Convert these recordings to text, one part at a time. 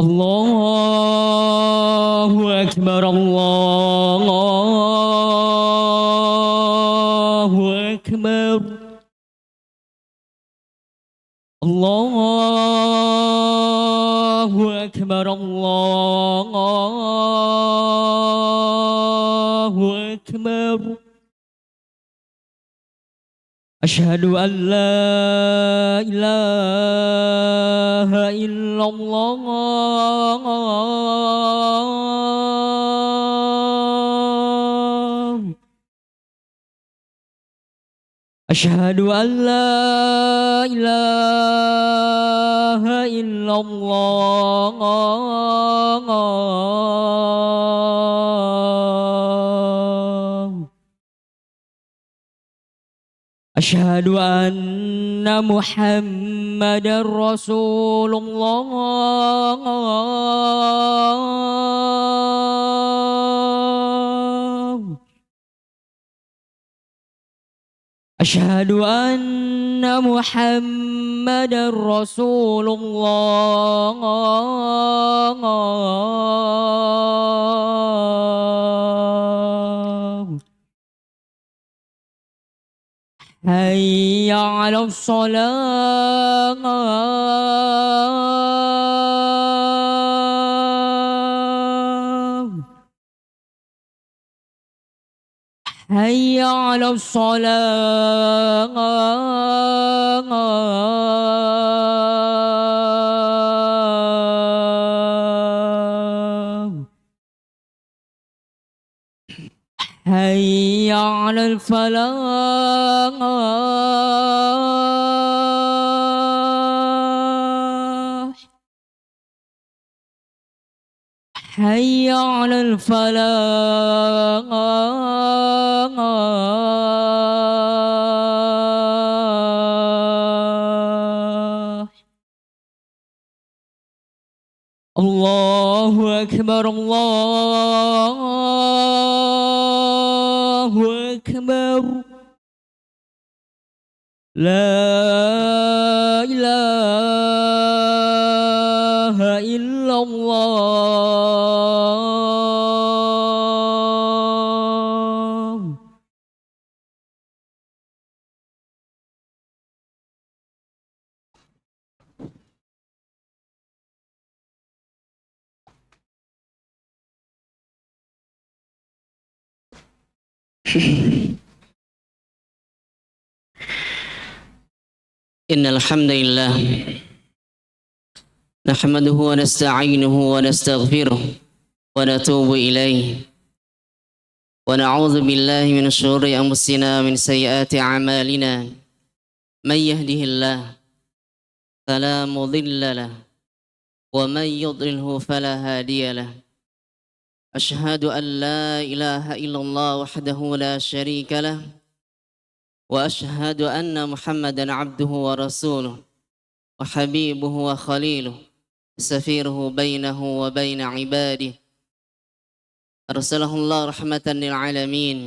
Allahu Akbar, Allahu Akbar, Allahu Akbar, Allahu Akbar. Asyhadu an la ilaha illallah. Asyhadu an la ilaha illallah. Asyhadu anna Muhammadar Rasulullah. Asyhadu anna Muhammadar Rasulullah. Hayya 'alas shalah. Hayya 'alas shalah. Hayya 'alal falah. Hayya 'alal falah. Allahu Akbar, Allahu Akbar. La ilaha illallah. إن الحمد لله نحمده ونستعينه ونستغفره ونتوب إليه ونعوذ بالله من شرور أنفسنا ومن سيئات أعمالنا. من يهده الله فلا مضل له ومن يضلله فلا هادي له. أشهد أن لا إله إلا الله وحده لا شريك له وأشهد أن محمدا عبده ورسوله وحبيبه وخليله سفيره بينه وبين عباده. أرسله الله رحمة للعالمين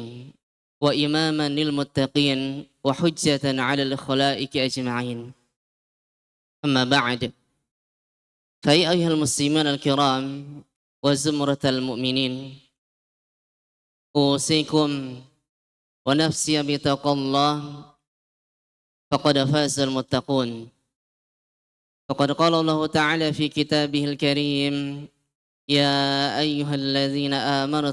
وإماما للمتقين وحجة على الخلائق أجمعين. أما بعد، فيا أيها المسلمون الكرام وزمرة المؤمنين، أوصيكم ونفسي بتقوى الله فقد فاز المتقون. فقد قال الله تعالى في كتابه الكريم: يا أيها الذين آمنوا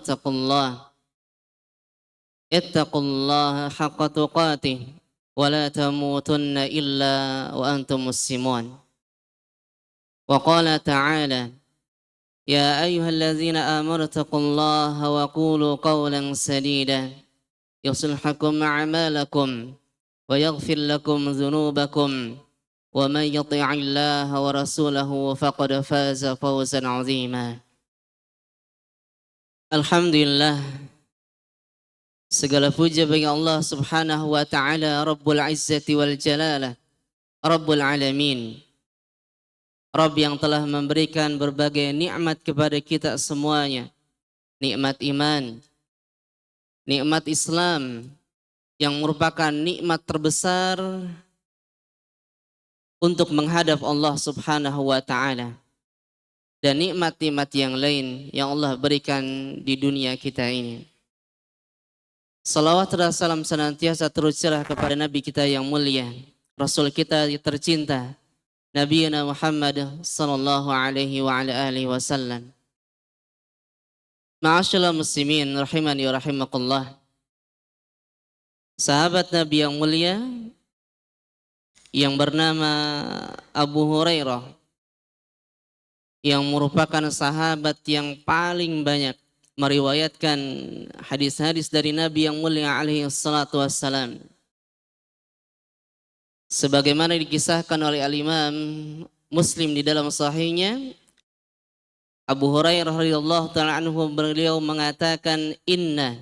اتقوا الله حق تقاته ولا تموتن إلا وأنتم مسلمون. وقال تعالى: يا أيها الذين آمنوا اتقوا الله وقولوا قولا سديدا يصلح لكم أعمالكم ويغفر لكم ذنوبكم ومن يطع الله ورسوله فقد فاز فوزا عظيما. Alhamdulillah, segala puja bagi Allah Subhanahu wa taala, Rabbul Izzati wal Jalalah, Rabbul Alamin. Rabb yang telah memberikan berbagai nikmat kepada kita semuanya. Nikmat iman, nikmat Islam yang merupakan nikmat terbesar untuk menghadap Allah Subhanahu wa taala. dan nikmat-nikmat yang lain yang Allah berikan di dunia kita ini. Salawat dan salam senantiasa tercurah kepada Nabi kita yang mulia, Rasul kita yang tercinta, Nabi Muhammad sallallahu alaihi wa ala alihi wasallam. Ma'asyiral muslimin rahimani wa rahimakumullah. Sahabat Nabi yang mulia yang bernama Abu Hurairah, yang merupakan sahabat yang paling banyak meriwayatkan hadis-hadis dari Nabi yang mulia alaihi salatu wassalam. Sebagaimana dikisahkan oleh Al-Imam Muslim di dalam sahihnya, Abu Hurairah radhiyallahu ta'ala anhu beliau mengatakan, inna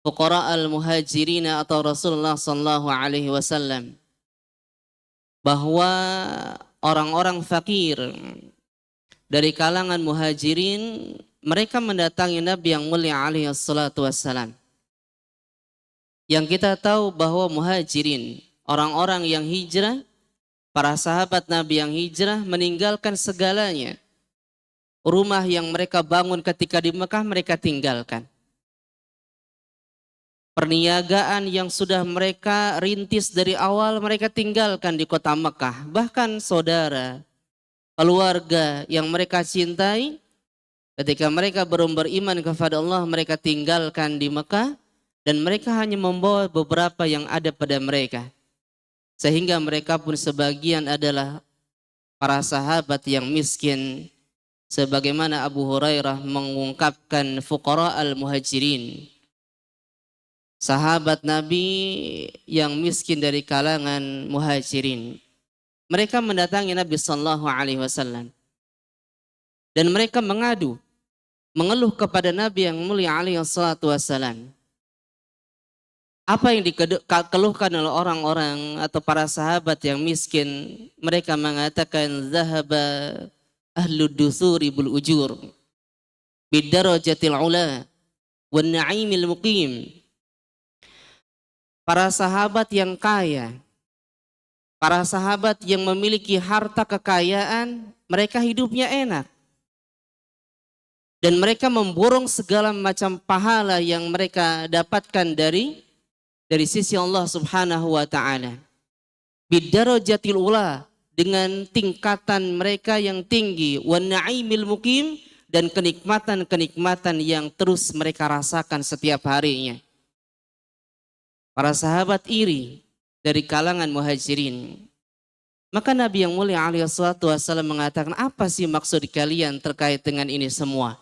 fuqara al-muhajirina atau Rasulullah sallallahu alaihi wasallam, bahwa orang-orang fakir dari kalangan muhajirin mereka mendatangi Nabi yang mulia alaihi salatu wassalam. Yang kita tahu bahwa muhajirin, orang-orang yang hijrah, para sahabat Nabi yang hijrah meninggalkan segalanya. Rumah yang mereka bangun ketika di Mekah mereka tinggalkan. Perniagaan yang sudah mereka rintis dari awal mereka tinggalkan di kota Mekah. Bahkan saudara, keluarga yang mereka cintai, ketika mereka belum beriman kepada Allah mereka tinggalkan di Mekah, dan mereka hanya membawa beberapa yang ada pada mereka. Sehingga mereka pun sebagian adalah para sahabat yang miskin. Sebagaimana Abu Hurairah mengungkapkan fuqara al-muhajirin, sahabat Nabi yang miskin dari kalangan muhajirin. Mereka mendatangi Nabi sallallahu alaihi wasallam dan mereka mengeluh kepada Nabi yang mulia alaihi salatu wasallam. Apa yang dikeluhkan oleh orang-orang atau para sahabat yang miskin? Mereka mengatakan zahaba ahlu dusuri bil ujur bidarajatil ula wan na'imil muqim. Para sahabat yang kaya, para sahabat yang memiliki harta kekayaan, mereka hidupnya enak. Dan mereka memborong segala macam pahala yang mereka dapatkan dari sisi Allah Subhanahu wa taala. Bidarajatil ula, dengan tingkatan mereka yang tinggi, wan na'imil muqim, dan kenikmatan-kenikmatan yang terus mereka rasakan setiap harinya. Para sahabat iri dari kalangan muhajirin. Maka Nabi yang mulia alaihi salatu wasallam mengatakan, apa sih maksud kalian terkait dengan ini semua?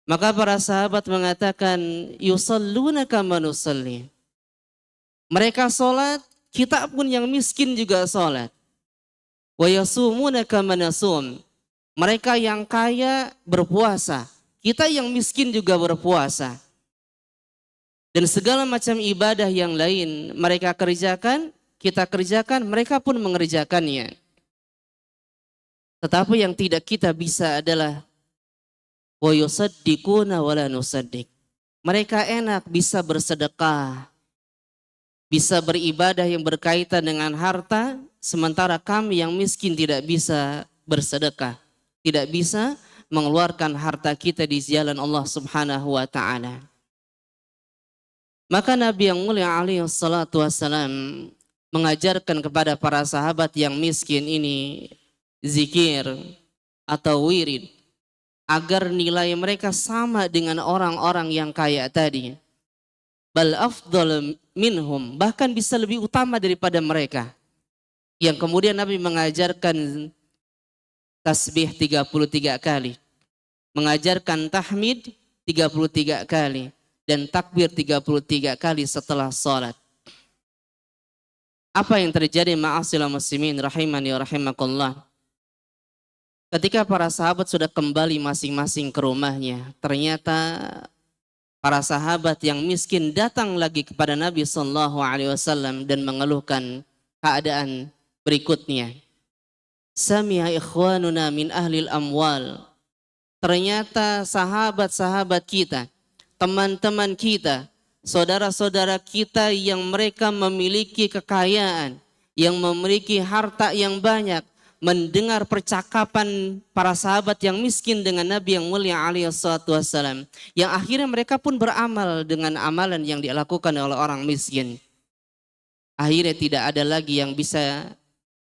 Maka para sahabat mengatakan, yusalluna kama nusalli. Mereka sholat, kita pun yang miskin juga sholat. Wa yasumuna kama nasum. Mereka yang kaya berpuasa, kita yang miskin juga berpuasa. Dan segala macam ibadah yang lain mereka kerjakan, kita kerjakan, mereka pun mengerjakannya. Tetapi yang tidak kita bisa adalah wa yusaddiquna wa la nusaddiq. Mereka enak bisa bersedekah, bisa beribadah yang berkaitan dengan harta, sementara kami yang miskin tidak bisa bersedekah, tidak bisa mengeluarkan harta kita di jalan Allah Subhanahu wa taala. Maka Nabi yang mulia alaihi salatu wassalam mengajarkan kepada para sahabat yang miskin ini zikir atau wirid, agar nilai mereka sama dengan orang-orang yang kaya tadi. Bal afdal minhum, bahkan bisa lebih utama daripada mereka. Yang kemudian Nabi mengajarkan tasbih 33 kali, mengajarkan tahmid 33 kali, dan takbir 33 kali setelah sholat. Apa yang terjadi ma'asyiral muslimin rahimani wa rahimakumullah? Ketika para sahabat sudah kembali masing-masing ke rumahnya, ternyata para sahabat yang miskin datang lagi kepada Nabi sallallahu alaihi wasallam dan mengeluhkan keadaan berikutnya. Sami'a ikhwanuna min ahlil amwal. Ternyata sahabat-sahabat kita, teman-teman kita, saudara-saudara kita yang mereka memiliki kekayaan, yang memiliki harta yang banyak, mendengar percakapan para sahabat yang miskin dengan Nabi yang mulia alaihi salatu wassalam, yang akhirnya mereka pun beramal dengan amalan yang dilakukan oleh orang miskin. Akhirnya tidak ada lagi yang bisa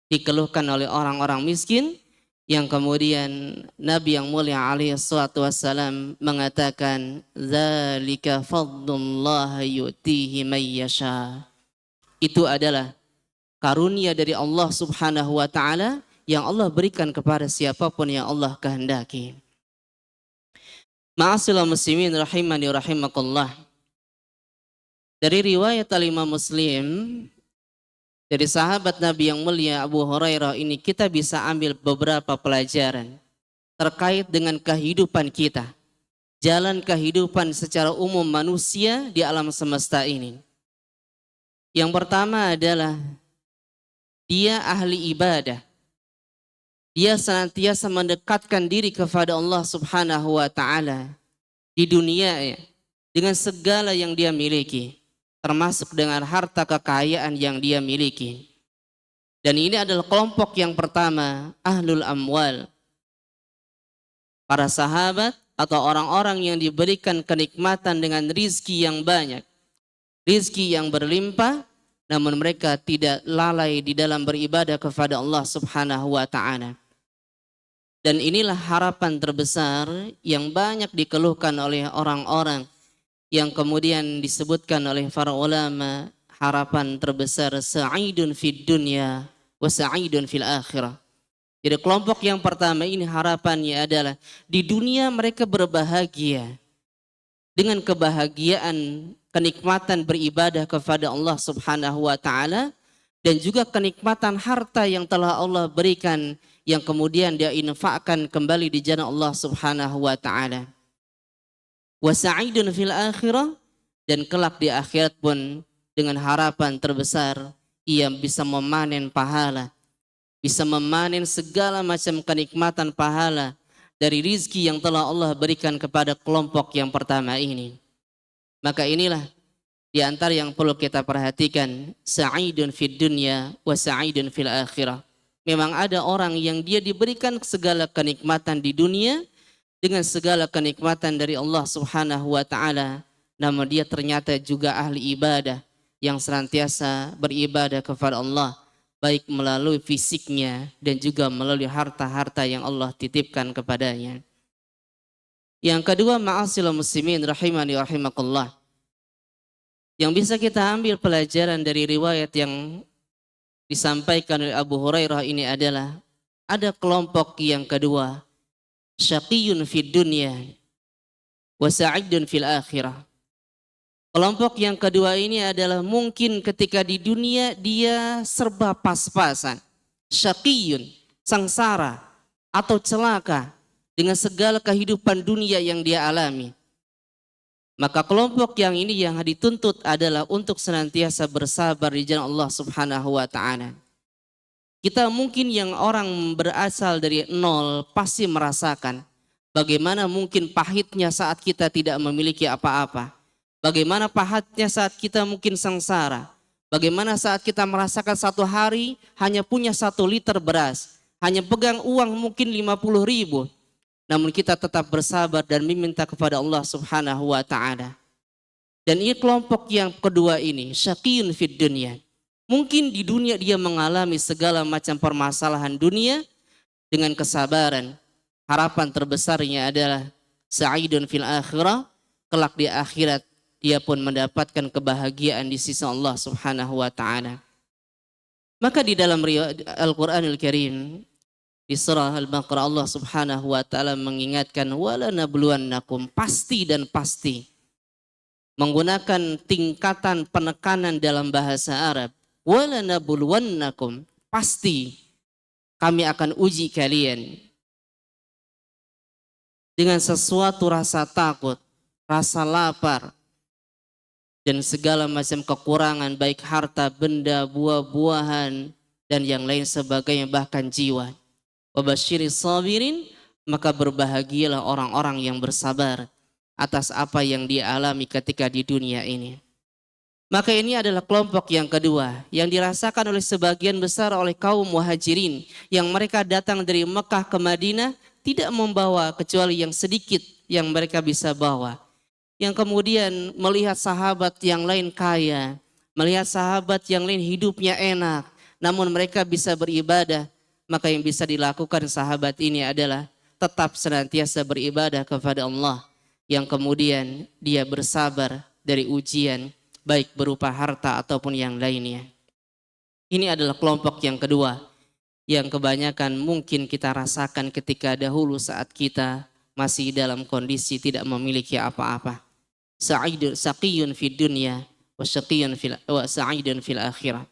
dikeluhkan oleh orang-orang miskin, yang kemudian Nabi yang mulia alaihi salatu wassalam mengatakan, "Dzalika fadlullah yu'tihi may yasha." Itu adalah karunia dari Allah Subhanahu wa taala yang Allah berikan kepada siapapun yang Allah kehendaki. Ma'asyiral muslimin rahimani rahimakumullah. Dari riwayat Al-Imam Muslim dari sahabat Nabi yang mulia Abu Hurairah ini, kita bisa ambil beberapa pelajaran terkait dengan kehidupan kita, jalan kehidupan secara umum manusia di alam semesta ini. Yang pertama adalah dia ahli ibadah. Dia senantiasa mendekatkan diri kepada Allah Subhanahu wa taala di dunia ya, dengan segala yang dia miliki, termasuk dengan harta kekayaan yang dia miliki. Dan ini adalah kelompok yang pertama, ahlul amwal. Para sahabat atau orang-orang yang diberikan kenikmatan dengan rizki yang banyak, rizki yang berlimpah, namun mereka tidak lalai di dalam beribadah kepada Allah Subhanahu wa taala. Dan inilah harapan terbesar yang banyak dikeluhkan oleh orang-orang yang kemudian disebutkan oleh para ulama, harapan terbesar sa'idun fid dunya wa sa'idun fil akhirah. Jadi kelompok yang pertama ini harapannya adalah di dunia mereka berbahagia dengan kebahagiaan kenikmatan beribadah kepada Allah Subhanahu wa taala, dan juga kenikmatan harta yang telah Allah berikan yang kemudian dia infakkan kembali di jalan Allah Subhanahu wa taala. Wa sa'idun fil akhirah, dan kelak di akhirat pun dengan harapan terbesar ia bisa memanen pahala, bisa memanen segala macam kenikmatan pahala dari rizki yang telah Allah berikan kepada kelompok yang pertama ini. Maka inilah di antara yang perlu kita perhatikan, sa'idun fid dunya wa sa'idun fil akhirah. Memang ada orang yang dia diberikan segala kenikmatan di dunia dengan segala kenikmatan dari Allah Subhanahu wa taala, namun dia ternyata juga ahli ibadah yang senantiasa beribadah kepada Allah, baik melalui fisiknya dan juga melalui harta-harta yang Allah titipkan kepadanya. Yang kedua, ma'asyiral muslimin rahimani rahimakumullah, yang bisa kita ambil pelajaran dari riwayat yang disampaikan oleh Abu Hurairah ini adalah ada kelompok yang kedua, syaqiyun fid dunya wa sa'idun fil akhirah. Kelompok yang kedua ini adalah mungkin ketika di dunia dia serba pas-pasan, syaqiyun, sengsara atau celaka dengan segala kehidupan dunia yang dia alami. Maka kelompok yang ini yang dituntut adalah untuk senantiasa bersabar di jalan Allah Subhanahu wa taala. Kita mungkin yang orang berasal dari nol pasti merasakan bagaimana mungkin pahitnya saat kita tidak memiliki apa-apa. Bagaimana pahitnya saat kita mungkin sengsara. Bagaimana saat kita merasakan satu hari hanya punya 1 liter beras, hanya pegang uang mungkin 50.000. Namun kita tetap bersabar dan meminta kepada Allah Subhanahu wa taala. Dan ini kelompok yang kedua ini, syaqiyun fid dunya. Mungkin di dunia dia mengalami segala macam permasalahan dunia dengan kesabaran. Harapan terbesarnya adalah sa'idun fil akhirah, kelak di akhirat dia pun mendapatkan kebahagiaan di sisi Allah Subhanahu wa taala. Maka di dalam Al-Qur'anul Karim di surah Al-Baqarah Allah Subhanahu wa taala mengingatkan wala nabluwannakum, pasti dan pasti, menggunakan tingkatan penekanan dalam bahasa Arab. Wala nabluwannakum, pasti kami akan uji kalian dengan sesuatu rasa takut, rasa lapar, dan segala macam kekurangan baik harta, benda, buah-buahan dan yang lain sebagainya, bahkan jiwa. Wabasyiris sabirin, maka berbahagialah orang-orang yang bersabar atas apa yang dia alami ketika di dunia ini. Maka ini adalah kelompok yang kedua yang dirasakan oleh sebagian besar oleh kaum muhajirin yang mereka datang dari Mekah ke Madinah tidak membawa kecuali yang sedikit yang mereka bisa bawa. Yang kemudian melihat sahabat yang lain kaya, melihat sahabat yang lain hidupnya enak, namun mereka bisa beribadah, maka yang bisa dilakukan sahabat ini adalah tetap senantiasa beribadah kepada Allah, yang kemudian dia bersabar dari ujian, baik berupa harta ataupun yang lainnya. Ini adalah kelompok yang kedua, yang kebanyakan mungkin kita rasakan ketika dahulu saat kita masih dalam kondisi tidak memiliki apa-apa. Saqiyun fid dunya wa sa'idun fil akhirah.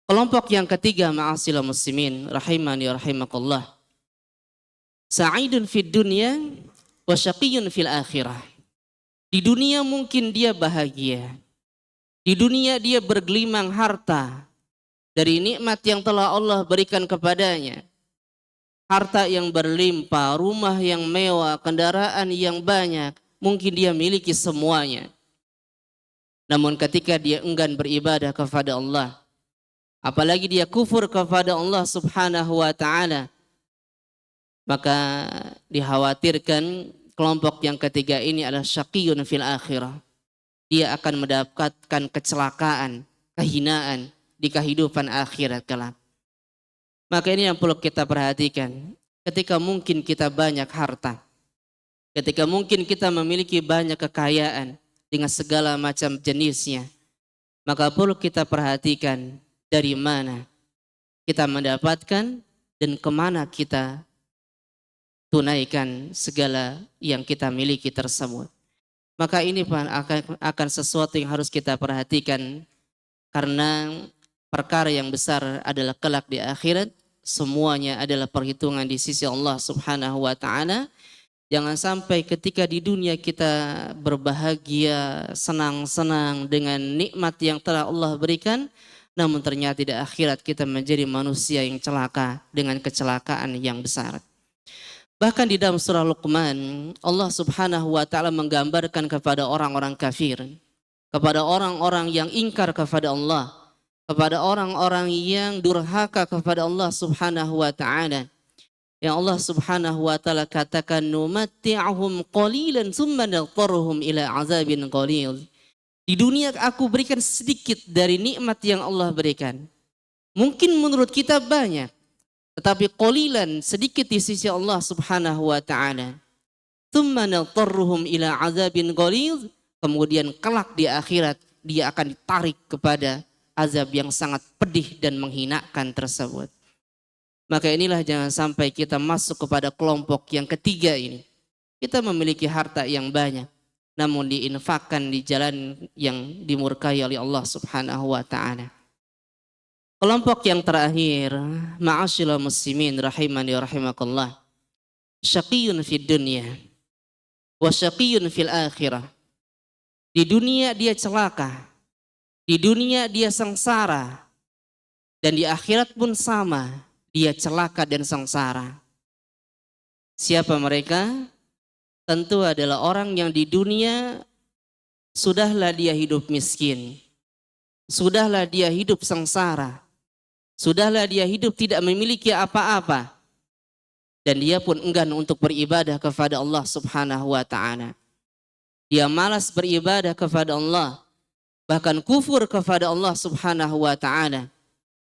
Kelompok yang ketiga, ma'asyiral muslimin rahimani rahimakallah. Sa'idun fid dunya wa syaqiyun fil akhirah. Di dunia mungkin dia bahagia. Di dunia dia bergelimang harta dari nikmat yang telah Allah berikan kepadanya. Harta yang berlimpah, rumah yang mewah, kendaraan yang banyak, mungkin dia miliki semuanya. Namun ketika dia enggan beribadah kepada Allah, apalagi dia kufur kepada Allah Subhanahu wa taala, maka dikhawatirkan kelompok yang ketiga ini adalah syaqiyun fil akhirah. Dia akan mendapatkan kecelakaan, kehinaan di kehidupan akhirat kelak. Maka ini yang perlu kita perhatikan. Ketika mungkin kita banyak harta, ketika mungkin kita memiliki banyak kekayaan dengan segala macam jenisnya, maka perlu kita perhatikan dari mana kita mendapatkan dan kemana kita tunaikan segala yang kita miliki tersebut. Maka ini akan sesuatu yang harus kita perhatikan, karena perkara yang besar adalah kelak di akhirat. Semuanya adalah perhitungan di sisi Allah Subhanahu wa taala. Jangan sampai ketika di dunia kita berbahagia, senang-senang dengan nikmat yang telah Allah berikan, namun ternyata di akhirat kita menjadi manusia yang celaka dengan kecelakaan yang besar. Bahkan di dalam surah Luqman, Allah Subhanahu wa taala menggambarkan kepada orang-orang kafir, kepada orang-orang yang ingkar kepada Allah, kepada orang-orang yang durhaka kepada Allah Subhanahu wa taala. Yang Allah Subhanahu wa taala katakan, numatti'uhum qalilan tsumma nadhtaruhum ila azabin qalil. Di dunia aku berikan sedikit dari nikmat yang Allah berikan. Mungkin menurut kita banyak, tetapi qalilan, sedikit di sisi Allah Subhanahu wa taala. Tsumma nadhtaruhum ila azabin qalil. Kemudian kelak di akhirat dia akan ditarik kepada azab yang sangat pedih dan menghinakan tersebut. Maka inilah jangan sampai kita masuk kepada kelompok yang ketiga ini. Kita memiliki harta yang banyak, namun diinfakkan di jalan yang dimurkai oleh Allah Subhanahu wa taala. Kelompok yang terakhir, ma'asyiral muslimin rahimani rahimakallah. Syaqiyun fid dunya wa syaqiyun fil akhirah. Di dunia dia celaka, di dunia dia sengsara, dan di akhirat pun sama, dia celaka dan sengsara. Siapa mereka? Tentu adalah orang yang di dunia sudahlah dia hidup miskin, sudahlah dia hidup sengsara, sudahlah dia hidup tidak memiliki apa-apa, dan dia pun enggan untuk beribadah kepada Allah Subhanahu wa taala. Dia malas beribadah kepada Allah, bahkan kufur kepada Allah Subhanahu wa taala.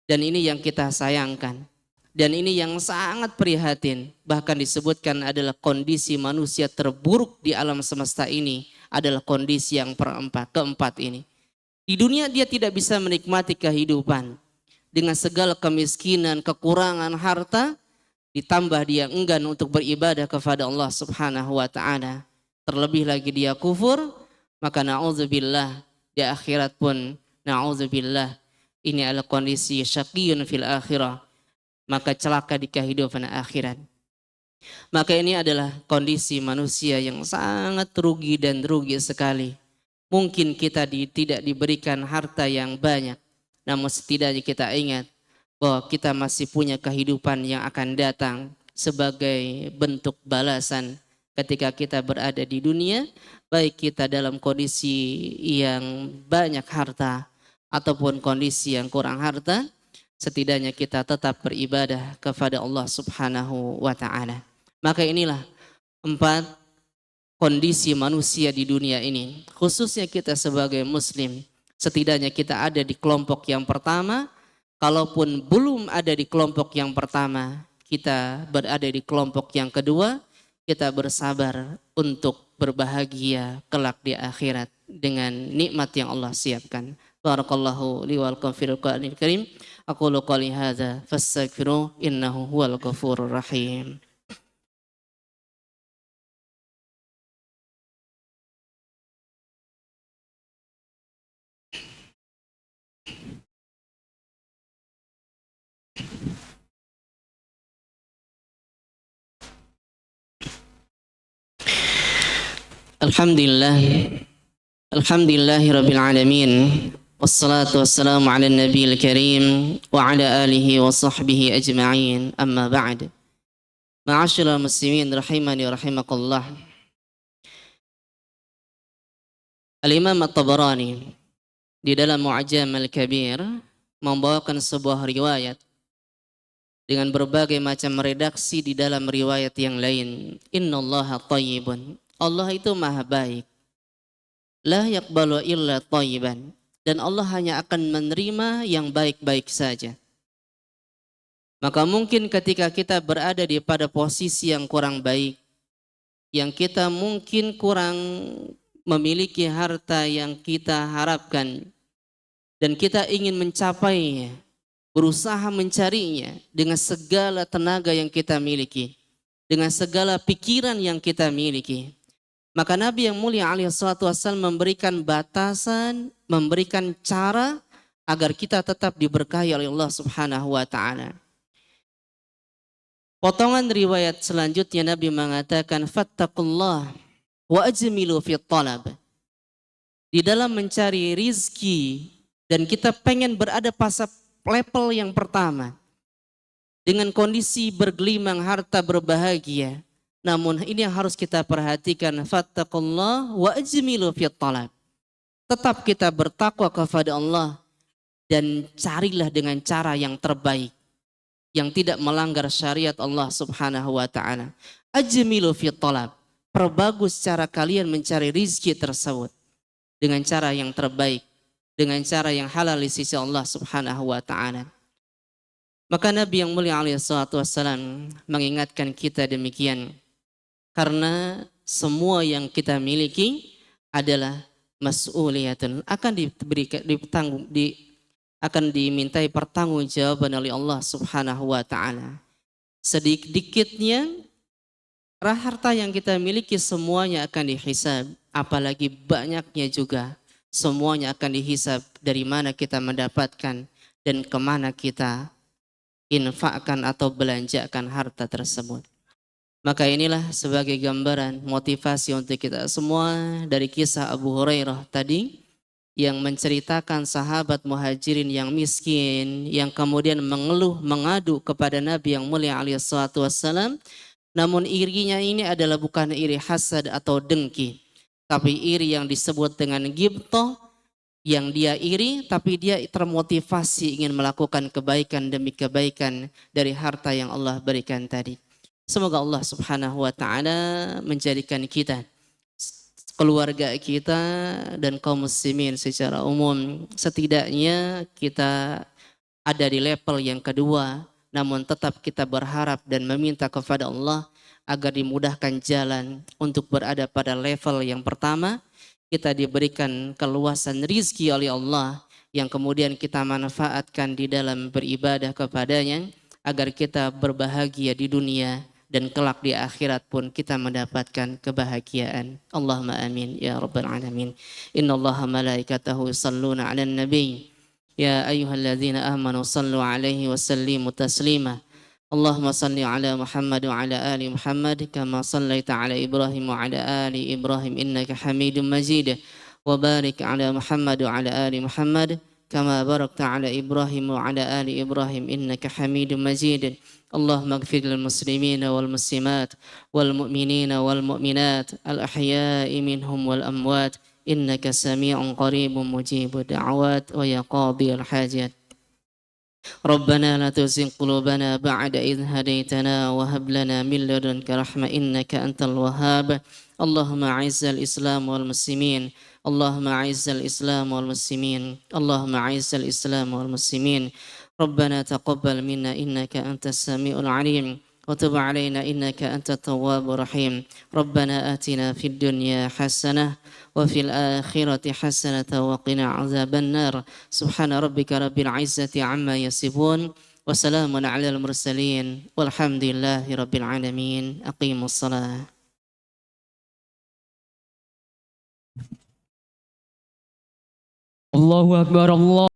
Dan ini yang kita sayangkan. Dan ini yang sangat prihatin. Bahkan disebutkan adalah kondisi manusia terburuk di alam semesta ini adalah kondisi yang keempat ini. Di dunia dia tidak bisa menikmati kehidupan dengan segala kemiskinan, kekurangan harta, ditambah dia enggan untuk beribadah kepada Allah Subhanahu wa taala. Terlebih lagi dia kufur, maka na'udzubillah, di akhirat pun na'udzubillah, ini adalah kondisi syaqiyun fil akhirah, maka celaka di kehidupan akhirat. Maka ini adalah kondisi manusia yang sangat rugi dan rugi sekali. Mungkin kita tidak diberikan harta yang banyak, namun setidaknya kita ingat bahwa kita masih punya kehidupan yang akan datang sebagai bentuk balasan ketika kita berada di dunia, baik kita dalam kondisi yang banyak harta ataupun kondisi yang kurang harta, setidaknya kita tetap beribadah kepada Allah Subhanahu wa taala. Maka inilah 4 kondisi manusia di dunia ini, khususnya kita sebagai muslim. Setidaknya kita ada di kelompok yang pertama, kalaupun belum ada di kelompok yang pertama, kita berada di kelompok yang kedua, kita bersabar untuk berbahagia kelak di akhirat dengan nikmat yang Allah siapkan. Barakallahu li wa lakum fil Qur'anil Karim. Aqulu qouli hadza fastaghfiruhu innahu huwal ghafurur rahim. Alhamdulillah. Alhamdulillahirabbil alamin. Wassalatu wassalamu ala nabiyil karim wa ala alihi wa sahbihi ajma'in. Amma ba'd. Ma'asyiral muslimin rahimani wa rahimakumullah. Al-Imam At-Tabarani di dalam Mu'jam Al-Kabir membawakan sebuah riwayat dengan berbagai macam redaksi di dalam riwayat yang lain. Innallaha thayyibun. Allah itu maha baik. La yaqbalu illa thayyiban. Dan Allah hanya akan menerima yang baik-baik saja. Maka mungkin ketika kita berada di pada posisi yang kurang baik, yang kita mungkin kurang memiliki harta yang kita harapkan, dan kita ingin mencapainya, berusaha mencarinya dengan segala tenaga yang kita miliki, dengan segala pikiran yang kita miliki. Maka Nabi yang mulia alaihi salatu wassalam memberikan batasan, memberikan cara agar kita tetap diberkahi oleh Allah Subhanahu wa taala. Potongan riwayat selanjutnya Nabi mengatakan fattaqullah wa ajmilu fi talab. Di dalam mencari rizki dan kita pengen berada pada level yang pertama dengan kondisi bergelimang harta berbahagia. Namun ini yang harus kita perhatikan, fattaqullah wa ajmilu fi talab. Tetap kita bertakwa kepada Allah dan carilah dengan cara yang terbaik, yang tidak melanggar syariat Allah Subhanahu wa taala. Ajmilu fi talab. Perbagus cara kalian mencari rizki tersebut dengan cara yang terbaik, dengan cara yang halal di sisi Allah Subhanahu wa taala. Maka Nabi yang mulia alaihi salatu wassalam mengingatkan kita demikian. Karena semua yang kita miliki adalah mas'uliyatun, akan akan dimintai pertanggungjawaban oleh Allah Subhanahu wa taala. Sedikit-dikitnya harta yang kita miliki semuanya akan dihisab, apalagi banyaknya juga semuanya akan dihisab dari mana kita mendapatkan dan kemana kita infakkan atau belanjakan harta tersebut. Maka inilah sebagai gambaran motivasi untuk kita semua dari kisah Abu Hurairah tadi yang menceritakan sahabat muhajirin yang miskin yang kemudian mengeluh mengadu kepada Nabi yang mulia alaihi salatu wassalam. Namun irinya ini adalah bukan iri hasad atau dengki, tapi iri yang disebut dengan ghibthah, yang dia iri tapi dia termotivasi ingin melakukan kebaikan demi kebaikan dari harta yang Allah berikan tadi. Semoga Allah Subhanahu wa taala menjadikan kita, keluarga kita dan kaum muslimin secara umum setidaknya kita ada di level yang kedua, namun tetap kita berharap dan meminta kepada Allah agar dimudahkan jalan untuk berada pada level yang pertama. Kita diberikan keluasan rizki oleh Allah yang kemudian kita manfaatkan di dalam beribadah kepadanya agar kita berbahagia di dunia dan kelak di akhirat pun kita mendapatkan kebahagiaan. Allahumma amin ya rabbal alamin. Innallaha malaikatahu yusalluna 'alan nabiy. Ya ayyuhalladzina amanu sallu 'alaihi wa sallimu taslima. Allahumma salli 'ala Muhammad wa 'ala ali Muhammad kama sallaita 'ala Ibrahim wa 'ala ali Ibrahim innaka Hamidum Majid. Wa barik 'ala Muhammad wa 'ala ali Muhammad كما باركت على إبراهيم وعلى آل إبراهيم إنك حميد مجيد. اللهم اغفر للمسلمين والمسلمات والمؤمنين والمؤمنات الأحياء منهم والأموات إنك سميع قريب مجيب الدعوات ويا قاضي الحاجات. ربنا لا تزغ قلوبنا بعد إذ هديتنا وهب لنا من لدنك رحمة إنك أنت الوهاب. اللهم أعز الإسلام والمسلمين. اللهم أعز الإسلام والمسلمين. اللهم أعز الإسلام والمسلمين. ربنا تقبل منا إنك أنت السميع العليم وتب علينا إنك أنت التواب الرحيم. ربنا آتنا في الدنيا حسنة وفي الآخرة حسنة وقنا عذاب النار. سبحان ربك رب العزة عما يصفون وسلام على المرسلين والحمد لله رب العالمين. أقيموا الصلاة. Allahu Akbar Allah.